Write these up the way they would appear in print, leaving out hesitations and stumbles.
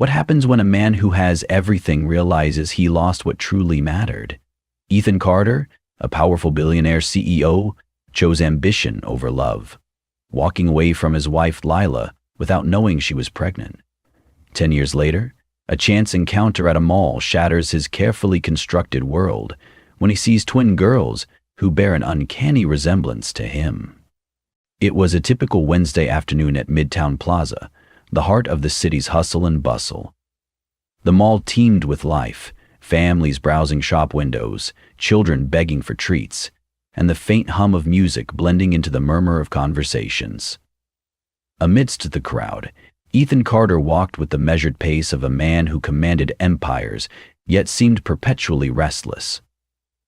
What happens when a man who has everything realizes he lost what truly mattered? Ethan Carter, a powerful billionaire CEO, chose ambition over love, walking away from his wife Lila without knowing she was pregnant. 10 years later, a chance encounter at a mall shatters his carefully constructed world when he sees twin girls who bear an uncanny resemblance to him. It was a typical Wednesday afternoon at Midtown Plaza, the heart of the city's hustle and bustle. The mall teemed with life, families browsing shop windows, children begging for treats, and the faint hum of music blending into the murmur of conversations. Amidst the crowd, Ethan Carter walked with the measured pace of a man who commanded empires, yet seemed perpetually restless.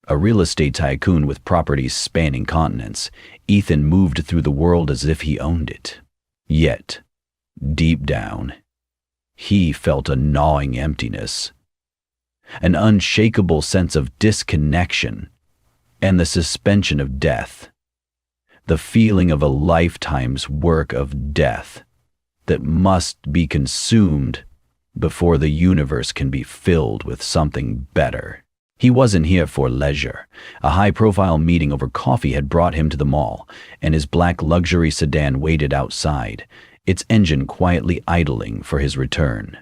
A real estate tycoon with properties spanning continents, Ethan moved through the world as if he owned it. Yet, deep down, he felt a gnawing emptiness, an unshakable sense of disconnection, and the suspension of death, the feeling of a lifetime's work of death that must be consumed before the universe can be filled with something better. He wasn't here for leisure. A high-profile meeting over coffee had brought him to the mall, and his black luxury sedan waited outside, its engine quietly idling for his return.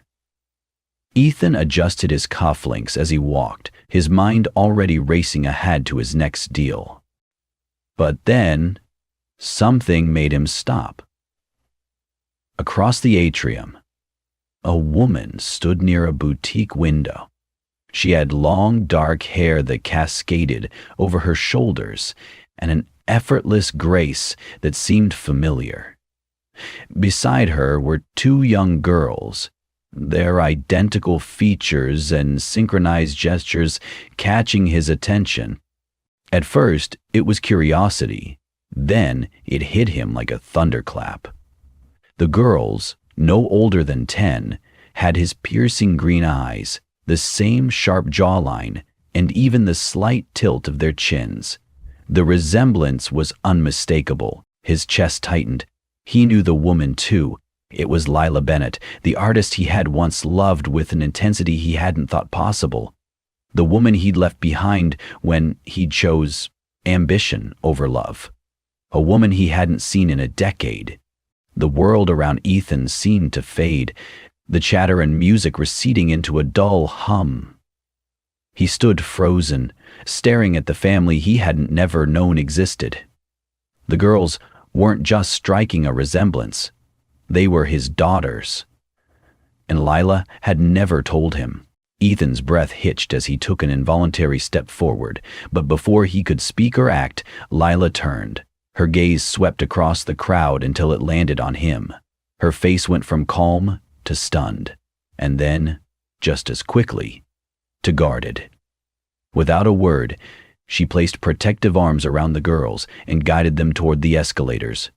Ethan adjusted his cufflinks as he walked, his mind already racing ahead to his next deal. But then, something made him stop. Across the atrium, a woman stood near a boutique window. She had long, dark hair that cascaded over her shoulders and an effortless grace that seemed familiar. Beside her were two young girls, their identical features and synchronized gestures catching his attention. At first, it was curiosity. Then it hit him like a thunderclap. The girls, no older than 10, had his piercing green eyes, the same sharp jawline, and even the slight tilt of their chins. The resemblance was unmistakable. His chest tightened. He knew the woman too. It was Lila Bennett, the artist he had once loved with an intensity he hadn't thought possible. The woman he'd left behind when he chose ambition over love. A woman he hadn't seen in a decade. The world around Ethan seemed to fade, the chatter and music receding into a dull hum. He stood frozen, staring at the family he hadn't never known existed. The girls weren't just striking a resemblance. They were his daughters. And Lila had never told him. Ethan's breath hitched as he took an involuntary step forward, but before he could speak or act, Lila turned. Her gaze swept across the crowd until it landed on him. Her face went from calm to stunned, and then, just as quickly, to guarded. Without a word, she placed protective arms around the girls and guided them toward the escalators,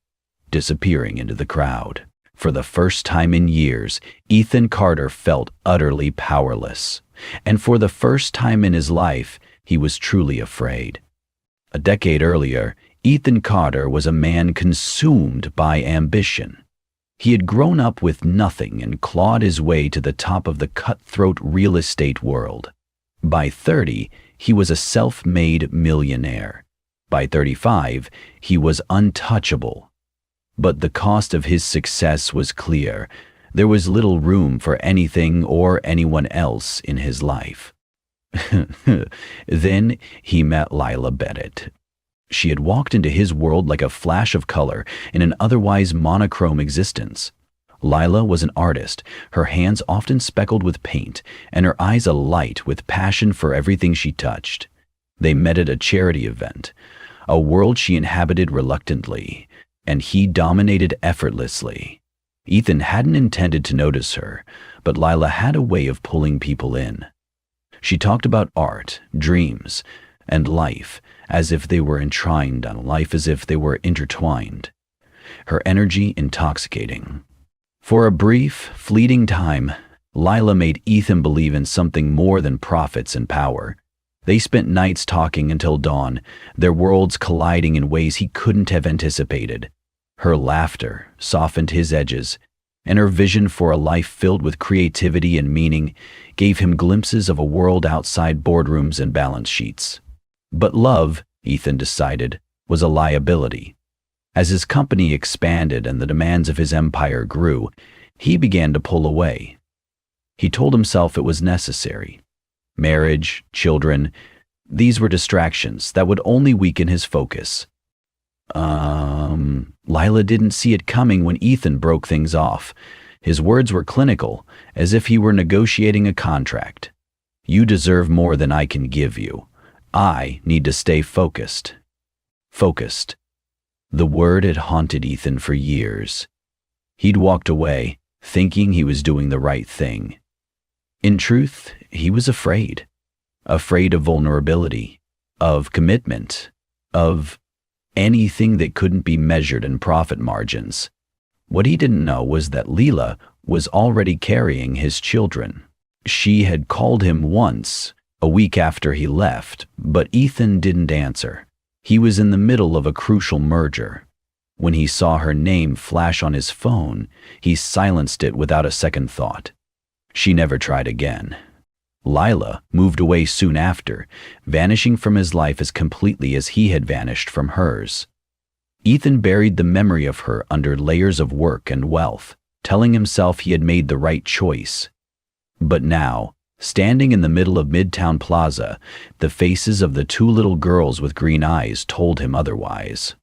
disappearing into the crowd. For the first time in years, Ethan Carter felt utterly powerless, and for the first time in his life, he was truly afraid. A decade earlier, Ethan Carter was a man consumed by ambition. He had grown up with nothing and clawed his way to the top of the cutthroat real estate world. By 30, he was a self-made millionaire. By 35, he was untouchable. But the cost of his success was clear. There was little room for anything or anyone else in his life. Then he met Lila Bennett. She had walked into his world like a flash of color in an otherwise monochrome existence. Lila was an artist, her hands often speckled with paint, and her eyes alight with passion for everything she touched. They met at a charity event, a world she inhabited reluctantly, and he dominated effortlessly. Ethan hadn't intended to notice her, but Lila had a way of pulling people in. She talked about art, dreams, and life as if they were enshrined on life, as if they were intertwined. Her energy intoxicating. For a brief, fleeting time, Lila made Ethan believe in something more than profits and power. They spent nights talking until dawn, their worlds colliding in ways he couldn't have anticipated. Her laughter softened his edges, and her vision for a life filled with creativity and meaning gave him glimpses of a world outside boardrooms and balance sheets. But love, Ethan decided, was a liability. As his company expanded and the demands of his empire grew, he began to pull away. He told himself it was necessary. Marriage, children, these were distractions that would only weaken his focus. Lila didn't see it coming when Ethan broke things off. His words were clinical, as if he were negotiating a contract. You deserve more than I can give you. I need to stay focused. Focused. The word had haunted Ethan for years. He'd walked away, thinking he was doing the right thing. In truth, he was afraid. Afraid of vulnerability, of commitment, of anything that couldn't be measured in profit margins. What he didn't know was that Leela was already carrying his children. She had called him once, a week after he left, but Ethan didn't answer. He was in the middle of a crucial merger. When he saw her name flash on his phone, he silenced it without a second thought. She never tried again. Lila moved away soon after, vanishing from his life as completely as he had vanished from hers. Ethan buried the memory of her under layers of work and wealth, telling himself he had made the right choice. But now, standing in the middle of Midtown Plaza, the faces of the two little girls with green eyes told him otherwise.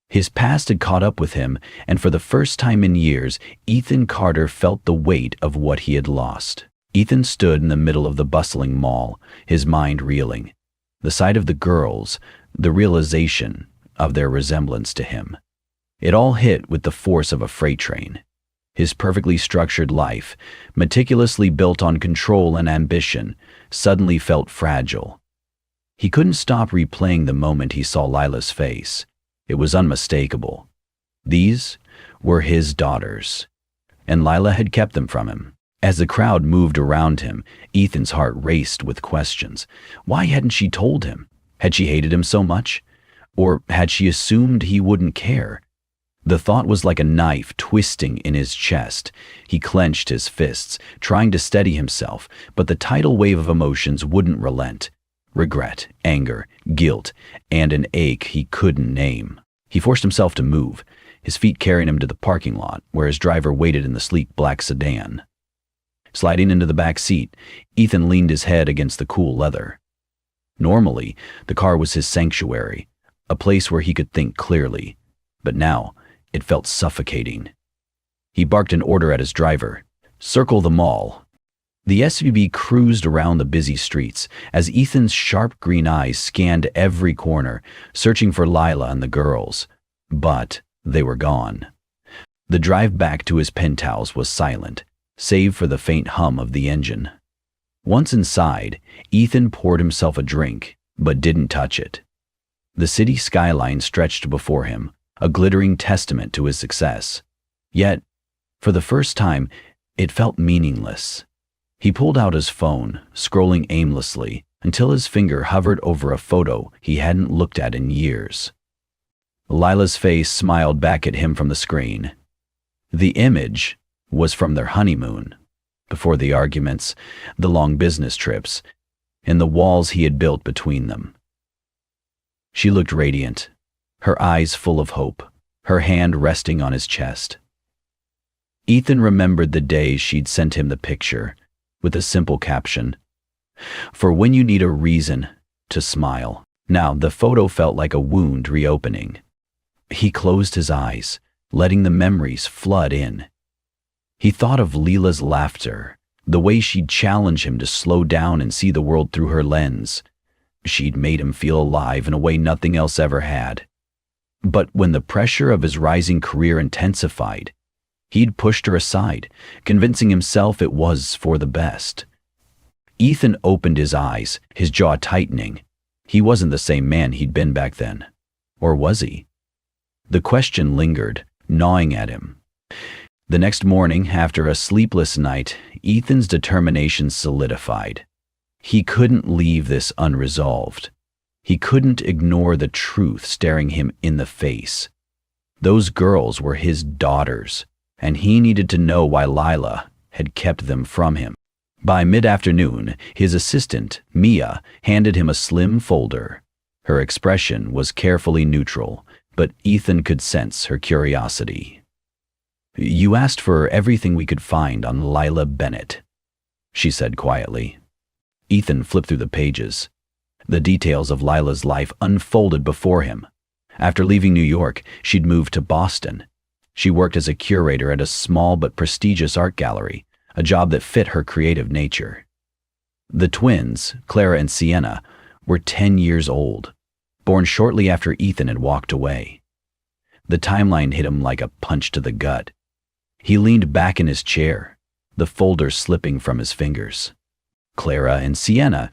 His past had caught up with him, and for the first time in years, Ethan Carter felt the weight of what he had lost. Ethan stood in the middle of the bustling mall, his mind reeling. The sight of the girls, the realization of their resemblance to him. It all hit with the force of a freight train. His perfectly structured life, meticulously built on control and ambition, suddenly felt fragile. He couldn't stop replaying the moment he saw Lila's face. It was unmistakable. These were his daughters, and Lila had kept them from him. As the crowd moved around him, Ethan's heart raced with questions. Why hadn't she told him? Had she hated him so much? Or had she assumed he wouldn't care? The thought was like a knife twisting in his chest. He clenched his fists, trying to steady himself, but the tidal wave of emotions wouldn't relent. Regret, anger, guilt, and an ache he couldn't name. He forced himself to move, his feet carrying him to the parking lot, where his driver waited in the sleek black sedan. Sliding into the back seat, Ethan leaned his head against the cool leather. Normally, the car was his sanctuary, a place where he could think clearly, but now it felt suffocating. He barked an order at his driver, "Circle the mall." The SUV cruised around the busy streets as Ethan's sharp green eyes scanned every corner, searching for Lila and the girls. But they were gone. The drive back to his penthouse was silent, save for the faint hum of the engine. Once inside, Ethan poured himself a drink, but didn't touch it. The city skyline stretched before him, a glittering testament to his success. Yet, for the first time, it felt meaningless. He pulled out his phone, scrolling aimlessly, until his finger hovered over a photo he hadn't looked at in years. Lila's face smiled back at him from the screen. The image was from their honeymoon, before the arguments, the long business trips, and the walls he had built between them. She looked radiant, her eyes full of hope, her hand resting on his chest. Ethan remembered the days she'd sent him the picture, with a simple caption, "For when you need a reason to smile." Now the photo felt like a wound reopening. He closed his eyes, letting the memories flood in. He thought of Leela's laughter, the way she'd challenge him to slow down and see the world through her lens. She'd made him feel alive in a way nothing else ever had. But when the pressure of his rising career intensified, he'd pushed her aside, convincing himself it was for the best. Ethan opened his eyes, his jaw tightening. He wasn't the same man he'd been back then. Or was he? The question lingered, gnawing at him. The next morning, after a sleepless night, Ethan's determination solidified. He couldn't leave this unresolved. He couldn't ignore the truth staring him in the face. Those girls were his daughters, and he needed to know why Lila had kept them from him. By mid-afternoon, his assistant, Mia, handed him a slim folder. Her expression was carefully neutral, but Ethan could sense her curiosity. "You asked for everything we could find on Lila Bennett," she said quietly. Ethan flipped through the pages. The details of Lila's life unfolded before him. After leaving New York, she'd moved to Boston. She worked as a curator at a small but prestigious art gallery, a job that fit her creative nature. The twins, Clara and Sienna, were 10 years old, born shortly after Ethan had walked away. The timeline hit him like a punch to the gut. He leaned back in his chair, the folder slipping from his fingers. Clara and Sienna,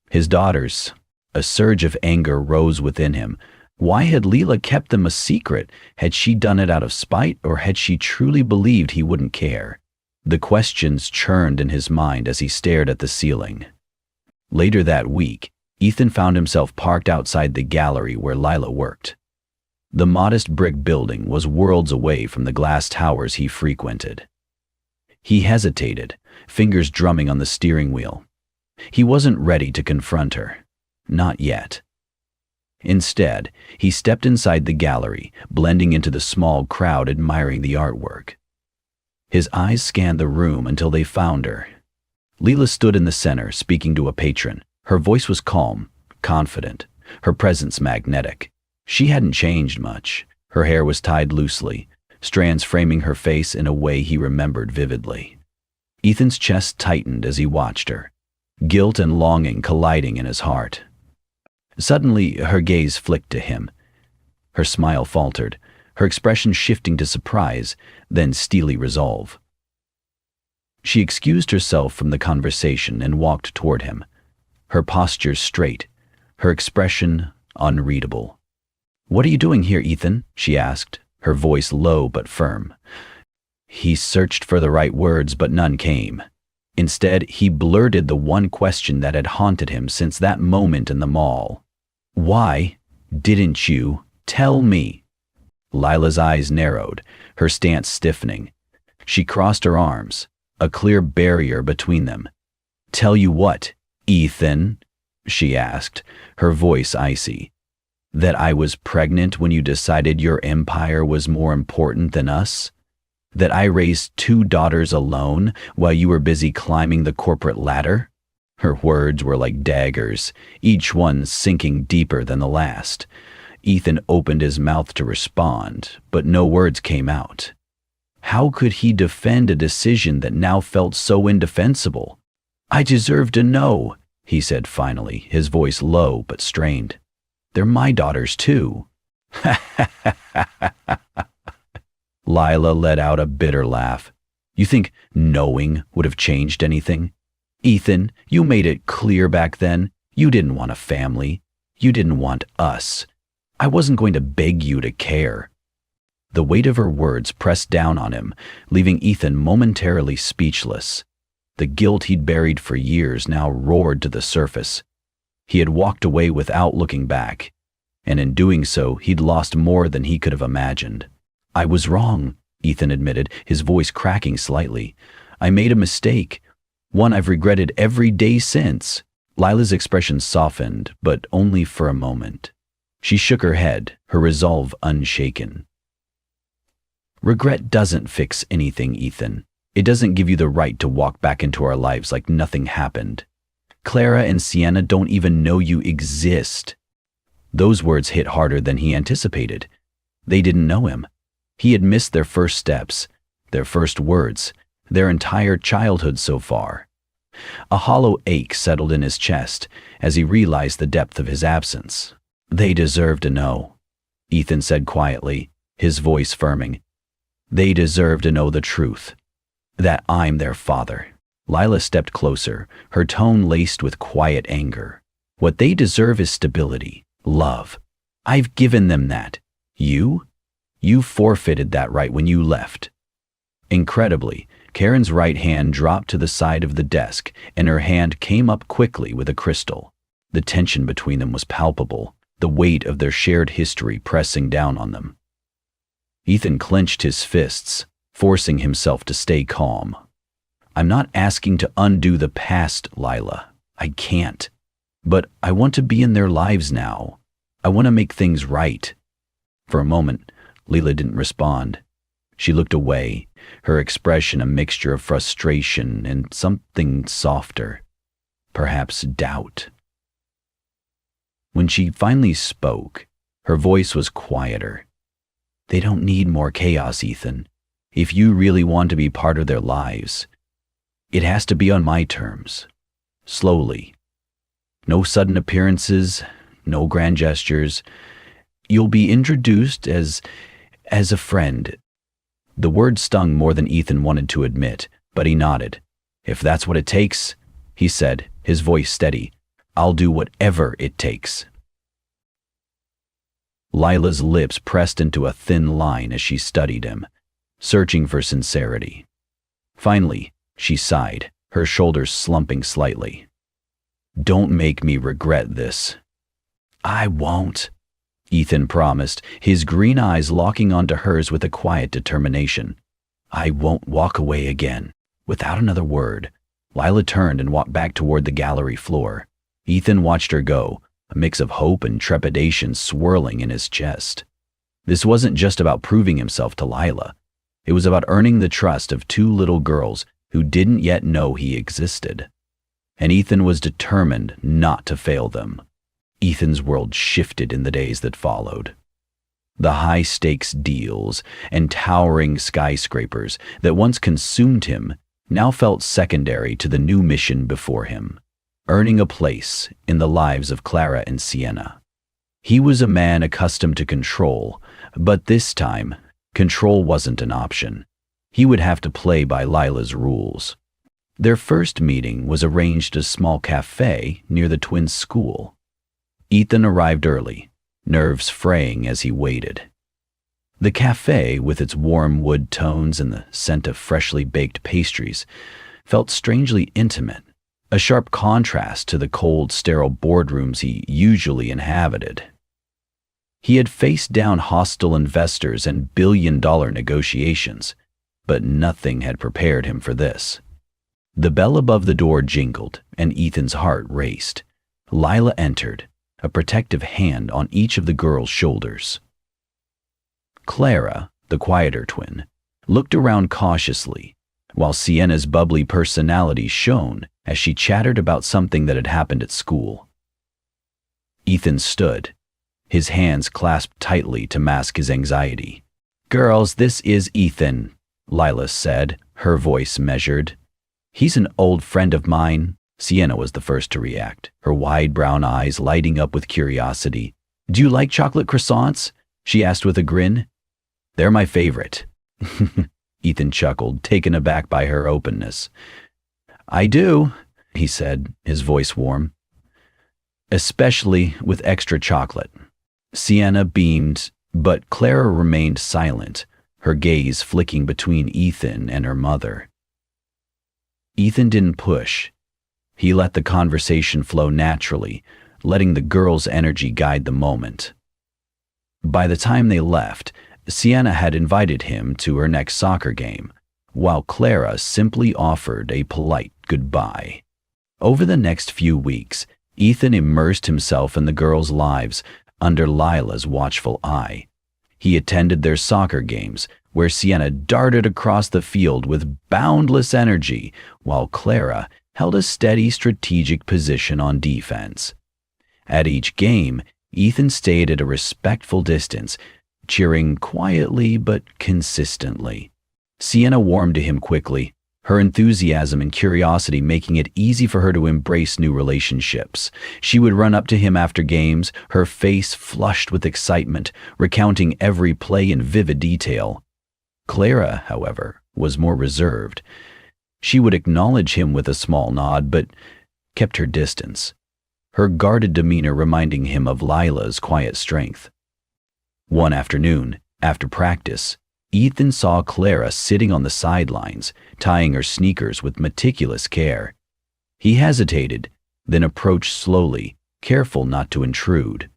his daughters. A surge of anger rose within him. Why had Lila kept them a secret? Had she done it out of spite, or had she truly believed he wouldn't care? The questions churned in his mind as he stared at the ceiling. Later that week, Ethan found himself parked outside the gallery where Lila worked. The modest brick building was worlds away from the glass towers he frequented. He hesitated, fingers drumming on the steering wheel. He wasn't ready to confront her. Not yet. Instead, he stepped inside the gallery, blending into the small crowd admiring the artwork. His eyes scanned the room until they found her. Lila stood in the center, speaking to a patron. Her voice was calm, confident, her presence magnetic. She hadn't changed much. Her hair was tied loosely, strands framing her face in a way he remembered vividly. Ethan's chest tightened as he watched her, guilt and longing colliding in his heart. Suddenly, her gaze flicked to him. Her smile faltered, her expression shifting to surprise, then steely resolve. She excused herself from the conversation and walked toward him, her posture straight, her expression unreadable. "What are you doing here, Ethan?" she asked, her voice low but firm. He searched for the right words, but none came. Instead, he blurted the one question that had haunted him since that moment in the mall. "Why didn't you tell me?" Lila's eyes narrowed, her stance stiffening. She crossed her arms, a clear barrier between them. "Tell you what, Ethan?" she asked, her voice icy. "That I was pregnant when you decided your empire was more important than us? That I raised 2 daughters alone while you were busy climbing the corporate ladder?" Her words were like daggers, each one sinking deeper than the last. Ethan opened his mouth to respond, but no words came out. How could he defend a decision that now felt so indefensible? "I deserve to know," he said finally, his voice low but strained. "They're my daughters too." Lila let out a bitter laugh. "You think knowing would have changed anything? Ethan, you made it clear back then. You didn't want a family. You didn't want us. I wasn't going to beg you to care." The weight of her words pressed down on him, leaving Ethan momentarily speechless. The guilt he'd buried for years now roared to the surface. He had walked away without looking back, and in doing so, he'd lost more than he could have imagined. "I was wrong," Ethan admitted, his voice cracking slightly. "I made a mistake, one I've regretted every day since." Lila's expression softened, but only for a moment. She shook her head, her resolve unshaken. "Regret doesn't fix anything, Ethan. It doesn't give you the right to walk back into our lives like nothing happened. Clara and Sienna don't even know you exist." Those words hit harder than he anticipated. They didn't know him. He had missed their first steps, their first words, their entire childhood so far. A hollow ache settled in his chest as he realized the depth of his absence. "They deserve to know," Ethan said quietly, his voice firming. "They deserve to know the truth. That I'm their father." Lila stepped closer, her tone laced with quiet anger. "What they deserve is stability, love. I've given them that. You forfeited that right when you left." Incredibly, Karen's right hand dropped to the side of the desk, and her hand came up quickly with a crystal. The tension between them was palpable, the weight of their shared history pressing down on them. Ethan clenched his fists, forcing himself to stay calm. I'm not asking to undo the past, Lila. I can't. But I want to be in their lives now. I want to make things right. For a moment, Lila didn't respond. She looked away, her expression a mixture of frustration and something softer, perhaps doubt. When she finally spoke, her voice was quieter. They don't need more chaos, Ethan. If you really want to be part of their lives, it has to be on my terms. Slowly. No sudden appearances, no grand gestures. You'll be introduced as a friend. The word stung more than Ethan wanted to admit, but he nodded. If that's what it takes, he said, his voice steady, I'll do whatever it takes. Lila's lips pressed into a thin line as she studied him, searching for sincerity. Finally, she sighed, her shoulders slumping slightly. Don't make me regret this. I won't, Ethan promised, his green eyes locking onto hers with a quiet determination. I won't walk away again. Without another word, Lila turned and walked back toward the gallery floor. Ethan watched her go, a mix of hope and trepidation swirling in his chest. This wasn't just about proving himself to Lila. It was about earning the trust of two little girls who didn't yet know he existed. And Ethan was determined not to fail them. Ethan's world shifted in the days that followed. The high-stakes deals and towering skyscrapers that once consumed him now felt secondary to the new mission before him, earning a place in the lives of Clara and Sienna. He was a man accustomed to control, but this time, control wasn't an option. He would have to play by Lila's rules. Their first meeting was arranged at a small cafe near the twins' school. Ethan arrived early, nerves fraying as he waited. The cafe, with its warm wood tones and the scent of freshly baked pastries, felt strangely intimate, a sharp contrast to the cold, sterile boardrooms he usually inhabited. He had faced down hostile investors and billion-dollar negotiations, but nothing had prepared him for this. The bell above the door jingled, and Ethan's heart raced. Lila entered, a protective hand on each of the girls' shoulders. Clara, the quieter twin, looked around cautiously, while Sienna's bubbly personality shone as she chattered about something that had happened at school. Ethan stood, his hands clasped tightly to mask his anxiety. "Girls, this is Ethan," Lila said, her voice measured. "He's an old friend of mine." Sienna was the first to react, her wide brown eyes lighting up with curiosity. "Do you like chocolate croissants?" she asked with a grin. "They're my favorite." Ethan chuckled, taken aback by her openness. "I do," he said, his voice warm. "Especially with extra chocolate." Sienna beamed, but Clara remained silent, her gaze flicking between Ethan and her mother. Ethan didn't push. He let the conversation flow naturally, letting the girls' energy guide the moment. By the time they left, Sienna had invited him to her next soccer game, while Clara simply offered a polite goodbye. Over the next few weeks, Ethan immersed himself in the girls' lives under Lila's watchful eye. He attended their soccer games, where Sienna darted across the field with boundless energy, while Clara held a steady strategic position on defense. At each game, Ethan stayed at a respectful distance, cheering quietly but consistently. Sienna warmed to him quickly, her enthusiasm and curiosity making it easy for her to embrace new relationships. She would run up to him after games, her face flushed with excitement, recounting every play in vivid detail. Clara, however, was more reserved. She would acknowledge him with a small nod, but kept her distance, her guarded demeanor reminding him of Lila's quiet strength. One afternoon, after practice, Ethan saw Clara sitting on the sidelines, tying her sneakers with meticulous care. He hesitated, then approached slowly, careful not to intrude.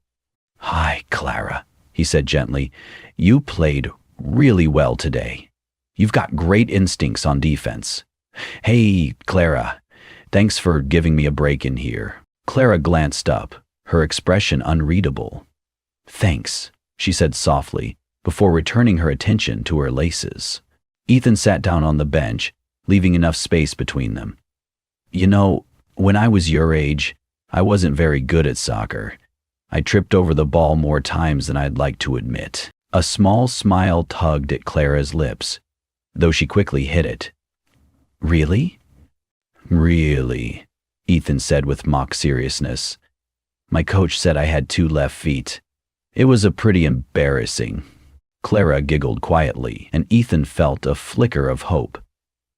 "Hi, Clara," he said gently. "You played really well today." You've got great instincts on defense. Hey, Clara, thanks for giving me a break in here. Clara glanced up, her expression unreadable. Thanks, she said softly, before returning her attention to her laces. Ethan sat down on the bench, leaving enough space between them. You know, when I was your age, I wasn't very good at soccer. I tripped over the ball more times than I'd like to admit. A small smile tugged at Clara's lips, though she quickly hid it. Really? Really, Ethan said with mock seriousness. My coach said I had 2 left feet. It was a pretty embarrassing. Clara giggled quietly, and Ethan felt a flicker of hope.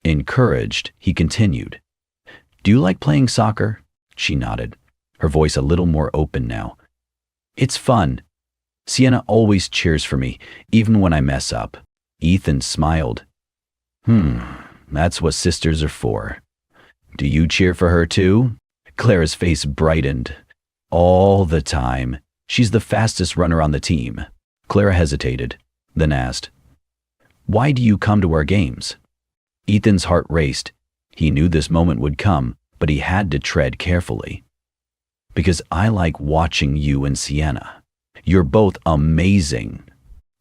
Encouraged, he continued. Do you like playing soccer? She nodded, her voice a little more open now. It's fun. Sienna always cheers for me, even when I mess up. Ethan smiled. That's what sisters are for. Do you cheer for her too? Clara's face brightened. All the time. She's the fastest runner on the team. Clara hesitated, then asked, Why do you come to our games? Ethan's heart raced. He knew this moment would come, but he had to tread carefully. Because I like watching you and Sienna. You're both amazing.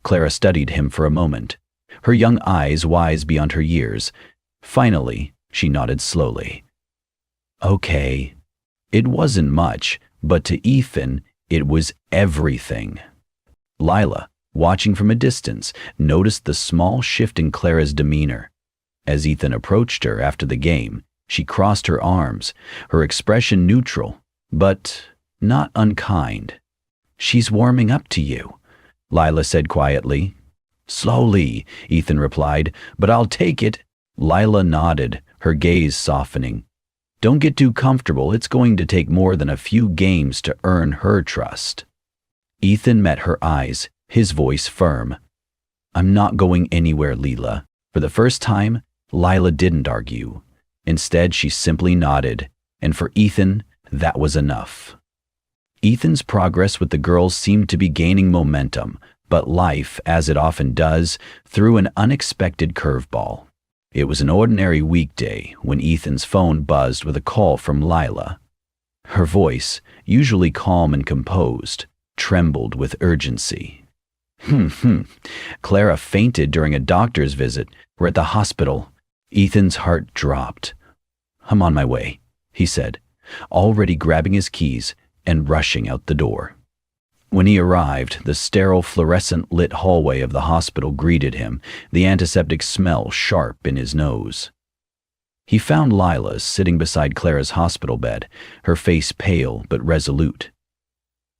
Clara studied him for a moment, her young eyes wise beyond her years. Finally, she nodded slowly. Okay. It wasn't much, but to Ethan, it was everything. Lila, watching from a distance, noticed the small shift in Clara's demeanor. As Ethan approached her after the game, she crossed her arms, her expression neutral, but not unkind. She's warming up to you, Lila said quietly. Slowly, Ethan replied, but I'll take it. Lila nodded, her gaze softening. Don't get too comfortable. It's going to take more than a few games to earn her trust. Ethan met her eyes, his voice firm. I'm not going anywhere, Lila. For the first time, Lila didn't argue. Instead, she simply nodded, and for Ethan, that was enough. Ethan's progress with the girls seemed to be gaining momentum, but life, as it often does, threw an unexpected curveball. It was an ordinary weekday when Ethan's phone buzzed with a call from Lila. Her voice, usually calm and composed, trembled with urgency. Clara fainted during a doctor's visit. We're at the hospital. Ethan's heart dropped. I'm on my way, he said, already grabbing his keys and rushing out the door. When he arrived, the sterile fluorescent-lit hallway of the hospital greeted him, the antiseptic smell sharp in his nose. He found Lila sitting beside Clara's hospital bed, her face pale but resolute.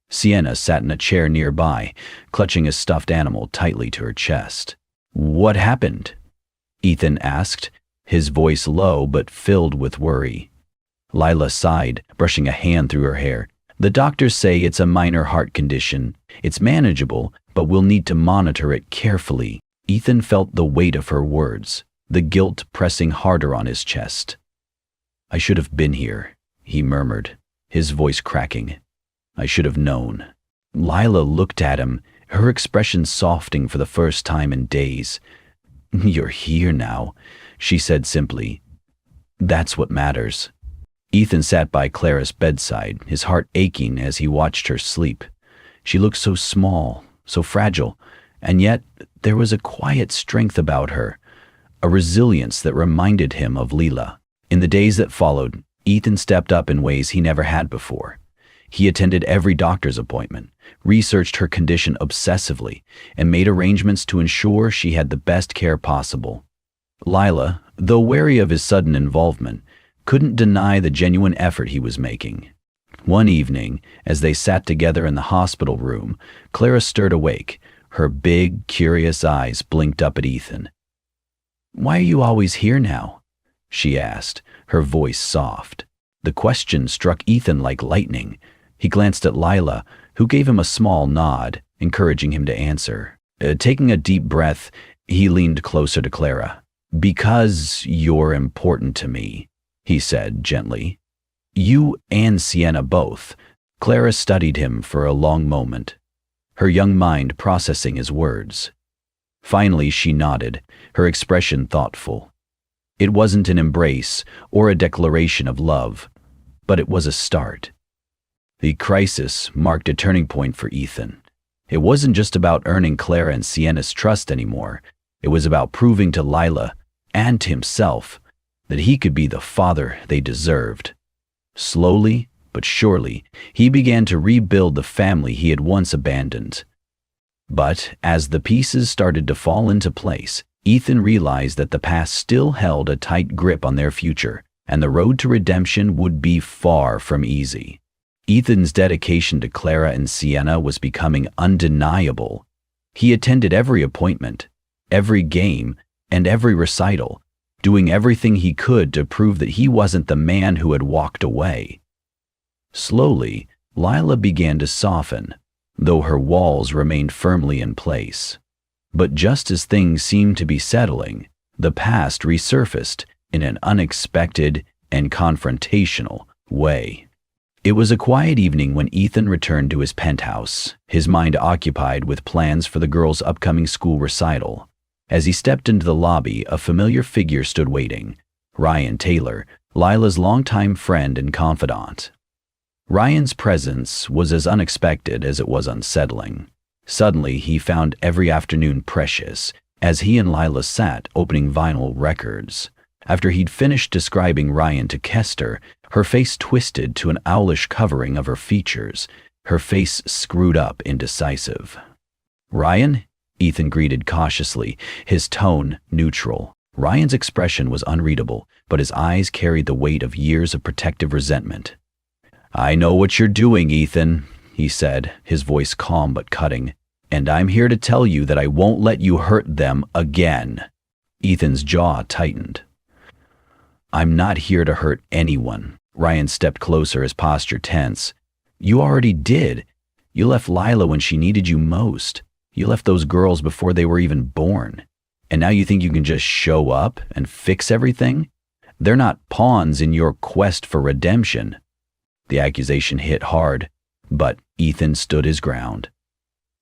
Sienna sat in a chair nearby, clutching a stuffed animal tightly to her chest. What happened? Ethan asked, his voice low but filled with worry. Lila sighed, brushing a hand through her hair. The doctors say it's a minor heart condition. It's manageable, but we'll need to monitor it carefully. Ethan felt the weight of her words, the guilt pressing harder on his chest. I should have been here, he murmured, his voice cracking. I should have known. Lila looked at him, her expression softening for the first time in days. You're here now, she said simply. That's what matters. Ethan sat by Clara's bedside, his heart aching as he watched her sleep. She looked so small, so fragile, and yet there was a quiet strength about her, a resilience that reminded him of Lila. In the days that followed, Ethan stepped up in ways he never had before. He attended every doctor's appointment, researched her condition obsessively, and made arrangements to ensure she had the best care possible. Lila, though wary of his sudden involvement, couldn't deny the genuine effort he was making. One evening, as they sat together in the hospital room, Clara stirred awake. Her big, curious eyes blinked up at Ethan. Why are you always here now? She asked, her voice soft. The question struck Ethan like lightning. He glanced at Lila, who gave him a small nod, encouraging him to answer. Taking a deep breath, he leaned closer to Clara. Because you're important to me, he said gently. You and Sienna both. Clara studied him for a long moment, her young mind processing his words. Finally, she nodded, her expression thoughtful. It wasn't an embrace or a declaration of love, but it was a start. The crisis marked a turning point for Ethan. It wasn't just about earning Clara and Sienna's trust anymore. It was about proving to Lila and to himself that he could be the father they deserved. Slowly but surely, he began to rebuild the family he had once abandoned. But as the pieces started to fall into place, Ethan realized that the past still held a tight grip on their future, and the road to redemption would be far from easy. Ethan's dedication to Clara and Sienna was becoming undeniable. He attended every appointment, every game, and every recital, doing everything he could to prove that he wasn't the man who had walked away. Slowly, Lila began to soften, though her walls remained firmly in place. But just as things seemed to be settling, the past resurfaced in an unexpected and confrontational way. It was a quiet evening when Ethan returned to his penthouse, his mind occupied with plans for the girls' upcoming school recital. As he stepped into the lobby, a familiar figure stood waiting, Ryan Taylor, Lila's longtime friend and confidant. Ryan's presence was as unexpected as it was unsettling. Suddenly, he found every afternoon precious, as he and Lila sat opening vinyl records. After he'd finished describing Ryan to Kester, her face twisted to an owlish covering of her features, her face screwed up indecisive. "Ryan?" Ethan greeted cautiously, his tone neutral. Ryan's expression was unreadable, but his eyes carried the weight of years of protective resentment. "I know what you're doing, Ethan," he said, his voice calm but cutting, "and I'm here to tell you that I won't let you hurt them again." Ethan's jaw tightened. "I'm not here to hurt anyone." Ryan stepped closer, his posture tense. "You already did. You left Lila when she needed you most. You left those girls before they were even born. And now you think you can just show up and fix everything? They're not pawns in your quest for redemption." The accusation hit hard, but Ethan stood his ground.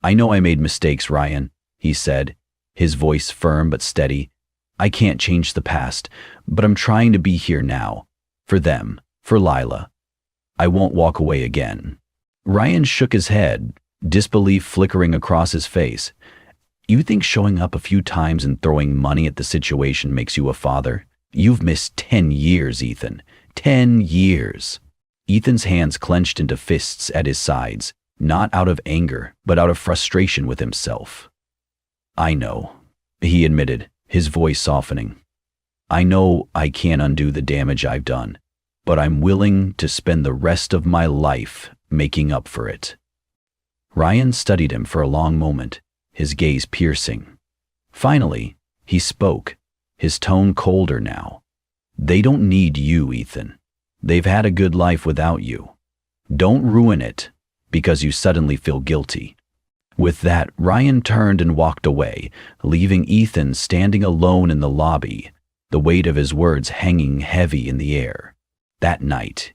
"I know I made mistakes, Ryan," he said, his voice firm but steady. "I can't change the past, but I'm trying to be here now. For them, for Lila. I won't walk away again." Ryan shook his head, disbelief flickering across his face. "You think showing up a few times and throwing money at the situation makes you a father? You've missed 10 years, Ethan. 10 years. Ethan's hands clenched into fists at his sides, not out of anger, but out of frustration with himself. "I know," he admitted, his voice softening. "I know I can't undo the damage I've done, but I'm willing to spend the rest of my life making up for it." Ryan studied him for a long moment, his gaze piercing. Finally, he spoke, his tone colder now. "They don't need you, Ethan. They've had a good life without you. Don't ruin it because you suddenly feel guilty." With that, Ryan turned and walked away, leaving Ethan standing alone in the lobby, the weight of his words hanging heavy in the air. That night,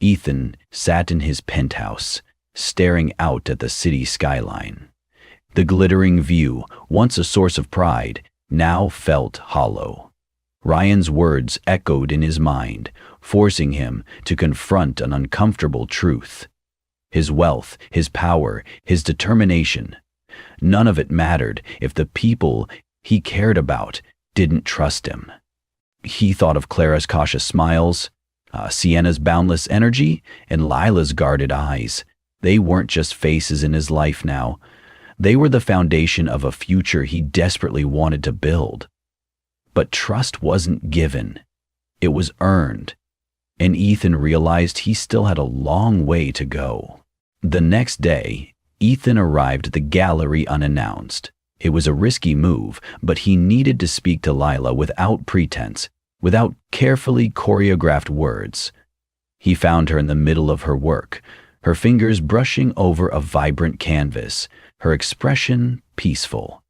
Ethan sat in his penthouse, staring out at the city skyline. The glittering view, once a source of pride, now felt hollow. Ryan's words echoed in his mind, forcing him to confront an uncomfortable truth. His wealth, his power, his determination, none of it mattered if the people he cared about didn't trust him. He thought of Clara's cautious smiles, Sienna's boundless energy, and Lila's guarded eyes. They weren't just faces in his life now. They were the foundation of a future he desperately wanted to build. But trust wasn't given. It was earned. And Ethan realized he still had a long way to go. The next day, Ethan arrived at the gallery unannounced. It was a risky move, but he needed to speak to Lila without pretense, without carefully choreographed words. He found her in the middle of her work, her fingers brushing over a vibrant canvas, her expression peaceful.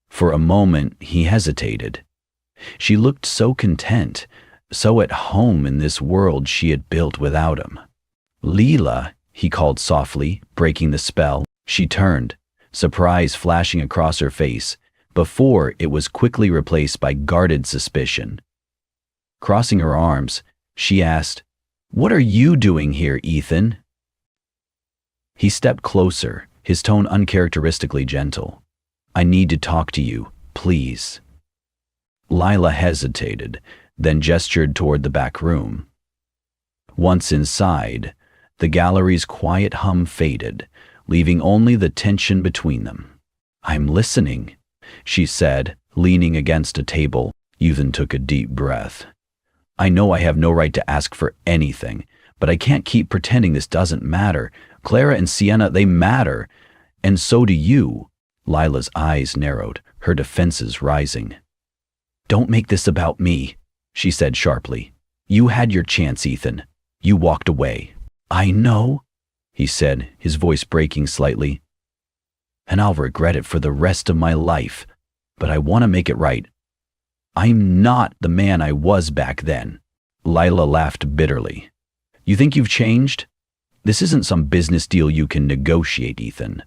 For a moment, he hesitated. She looked so content, so at home in this world she had built without him. "Lila," he called softly, breaking the spell. She turned, surprise flashing across her face, before it was quickly replaced by guarded suspicion. Crossing her arms, she asked, "What are you doing here, Ethan?" He stepped closer, his tone uncharacteristically gentle. "I need to talk to you, please." Lila hesitated, then gestured toward the back room. Once inside, the gallery's quiet hum faded, leaving only the tension between them. "I'm listening," she said, leaning against a table. Ethan took a deep breath. "I know I have no right to ask for anything, but I can't keep pretending this doesn't matter. Clara and Sienna, they matter. And so do you." Lila's eyes narrowed, her defenses rising. "Don't make this about me," she said sharply. "You had your chance, Ethan. You walked away." "I know," he said, his voice breaking slightly. "And I'll regret it for the rest of my life, but I want to make it right. I'm not the man I was back then." Lila laughed bitterly. "You think you've changed? This isn't some business deal you can negotiate, Ethan.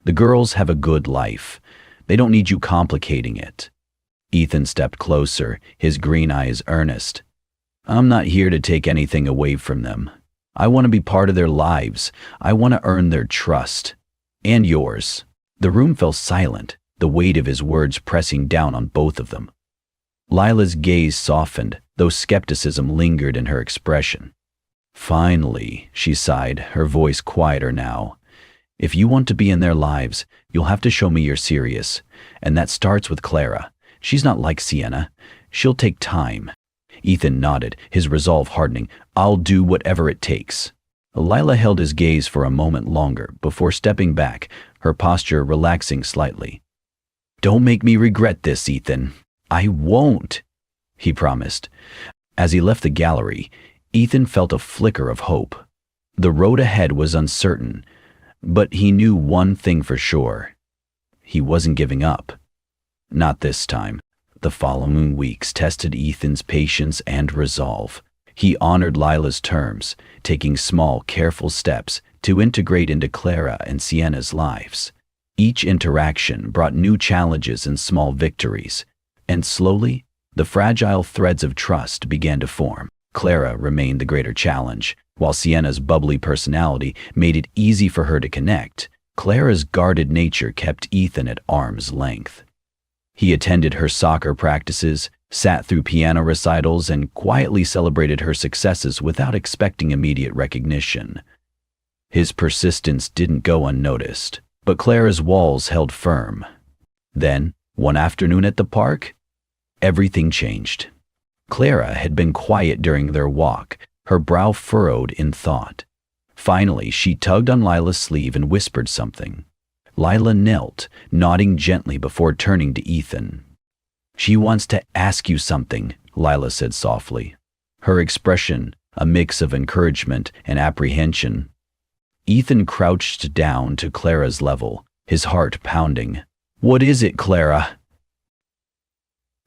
The girls have a good life. They don't need you complicating it." Ethan stepped closer, his green eyes earnest. "I'm not here to take anything away from them. I want to be part of their lives. I want to earn their trust. And yours." The room fell silent, the weight of his words pressing down on both of them. Lila's gaze softened, though skepticism lingered in her expression. "Finally," she sighed, her voice quieter now. "If you want to be in their lives, you'll have to show me you're serious. And that starts with Clara. She's not like Sienna. She'll take time." Ethan nodded, his resolve hardening. "I'll do whatever it takes." Lila held his gaze for a moment longer before stepping back, her posture relaxing slightly. "Don't make me regret this, Ethan." "I won't," he promised. As he left the gallery, Ethan felt a flicker of hope. The road ahead was uncertain, but he knew one thing for sure. He wasn't giving up. Not this time. The following weeks tested Ethan's patience and resolve. He honored Lila's terms, taking small, careful steps to integrate into Clara and Sienna's lives. Each interaction brought new challenges and small victories, and slowly, the fragile threads of trust began to form. Clara remained the greater challenge, while Sienna's bubbly personality made it easy for her to connect. Clara's guarded nature kept Ethan at arm's length. He attended her soccer practices, sat through piano recitals, and quietly celebrated her successes without expecting immediate recognition. His persistence didn't go unnoticed, but Clara's walls held firm. Then, one afternoon at the park, everything changed. Clara had been quiet during their walk, her brow furrowed in thought. Finally, she tugged on Lila's sleeve and whispered something. Lila knelt, nodding gently before turning to Ethan. "She wants to ask you something," Lila said softly, her expression a mix of encouragement and apprehension. Ethan crouched down to Clara's level, his heart pounding. "What is it, Clara?"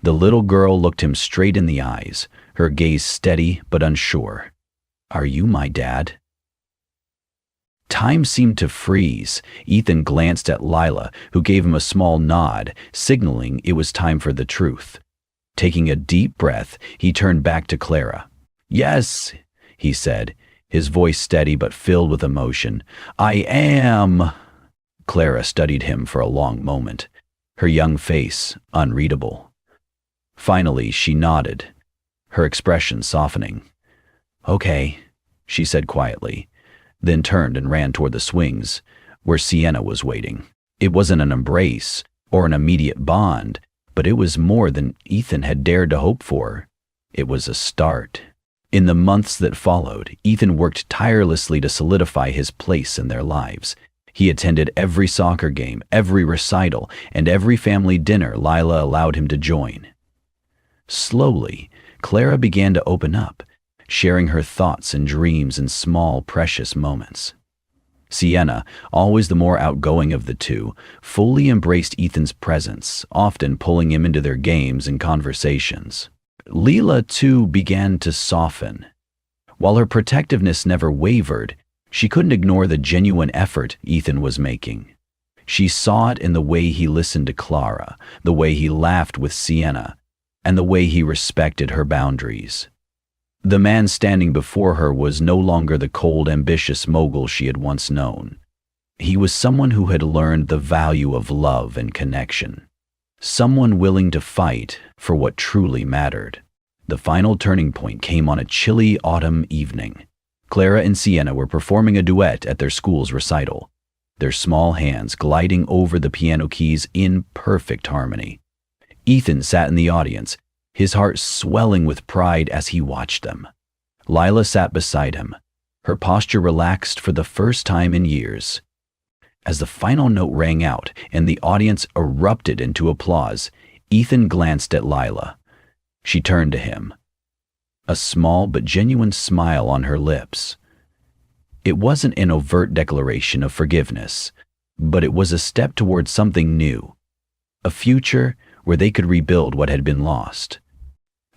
The little girl looked him straight in the eyes, her gaze steady but unsure. "Are you my dad?" Time seemed to freeze. Ethan glanced at Lila, who gave him a small nod, signaling it was time for the truth. Taking a deep breath, he turned back to Clara. "Yes," he said, his voice steady but filled with emotion. "I am." Clara studied him for a long moment, her young face unreadable. Finally, she nodded, her expression softening. "Okay," she said quietly, then turned and ran toward the swings, where Sienna was waiting. It wasn't an embrace or an immediate bond, but it was more than Ethan had dared to hope for. It was a start. In the months that followed, Ethan worked tirelessly to solidify his place in their lives. He attended every soccer game, every recital, and every family dinner Lila allowed him to join. Slowly, Clara began to open up, sharing her thoughts and dreams in small, precious moments. Sienna, always the more outgoing of the two, fully embraced Ethan's presence, often pulling him into their games and conversations. Lila, too, began to soften. While her protectiveness never wavered, she couldn't ignore the genuine effort Ethan was making. She saw it in the way he listened to Clara, the way he laughed with Sienna, and the way he respected her boundaries. The man standing before her was no longer the cold, ambitious mogul she had once known. He was someone who had learned the value of love and connection. Someone willing to fight for what truly mattered. The final turning point came on a chilly autumn evening. Clara and Sienna were performing a duet at their school's recital, their small hands gliding over the piano keys in perfect harmony. Ethan sat in the audience, his heart swelling with pride as he watched them. Lila sat beside him, her posture relaxed for the first time in years. As the final note rang out and the audience erupted into applause, Ethan glanced at Lila. She turned to him, a small but genuine smile on her lips. It wasn't an overt declaration of forgiveness, but it was a step towards something new, a future where they could rebuild what had been lost.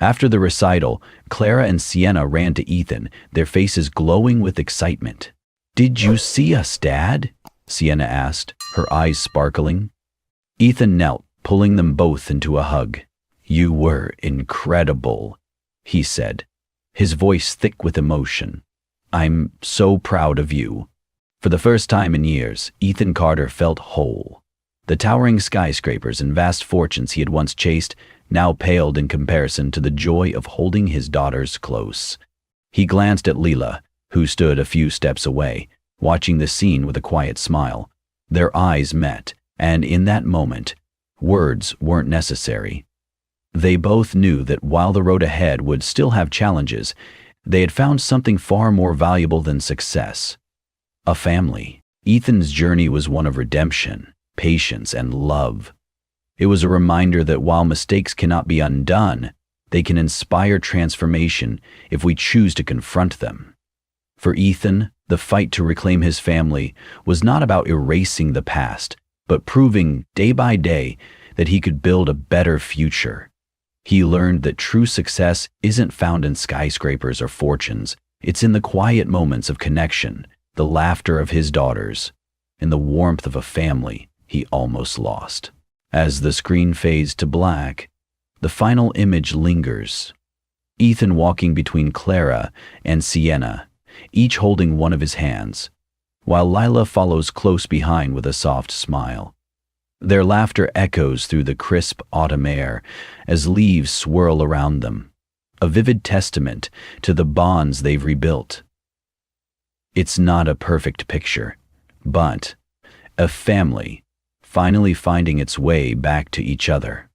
After the recital, Clara and Sienna ran to Ethan, their faces glowing with excitement. "Did you see us, Dad?" Sienna asked, her eyes sparkling. Ethan knelt, pulling them both into a hug. "You were incredible," he said, his voice thick with emotion. "I'm so proud of you." For the first time in years, Ethan Carter felt whole. The towering skyscrapers and vast fortunes he had once chased now paled in comparison to the joy of holding his daughters close. He glanced at Lila, who stood a few steps away, watching the scene with a quiet smile. Their eyes met, and in that moment, words weren't necessary. They both knew that while the road ahead would still have challenges, they had found something far more valuable than success: a family. Ethan's journey was one of redemption, patience, and love. It was a reminder that while mistakes cannot be undone, they can inspire transformation if we choose to confront them. For Ethan, the fight to reclaim his family was not about erasing the past, but proving day by day that he could build a better future. He learned that true success isn't found in skyscrapers or fortunes. It's in the quiet moments of connection, the laughter of his daughters, and the warmth of a family he almost lost. As the screen fades to black, the final image lingers. Ethan walking between Clara and Sienna, each holding one of his hands, while Lila follows close behind with a soft smile. Their laughter echoes through the crisp autumn air as leaves swirl around them, a vivid testament to the bonds they've rebuilt. It's not a perfect picture, but a family finally finding its way back to each other.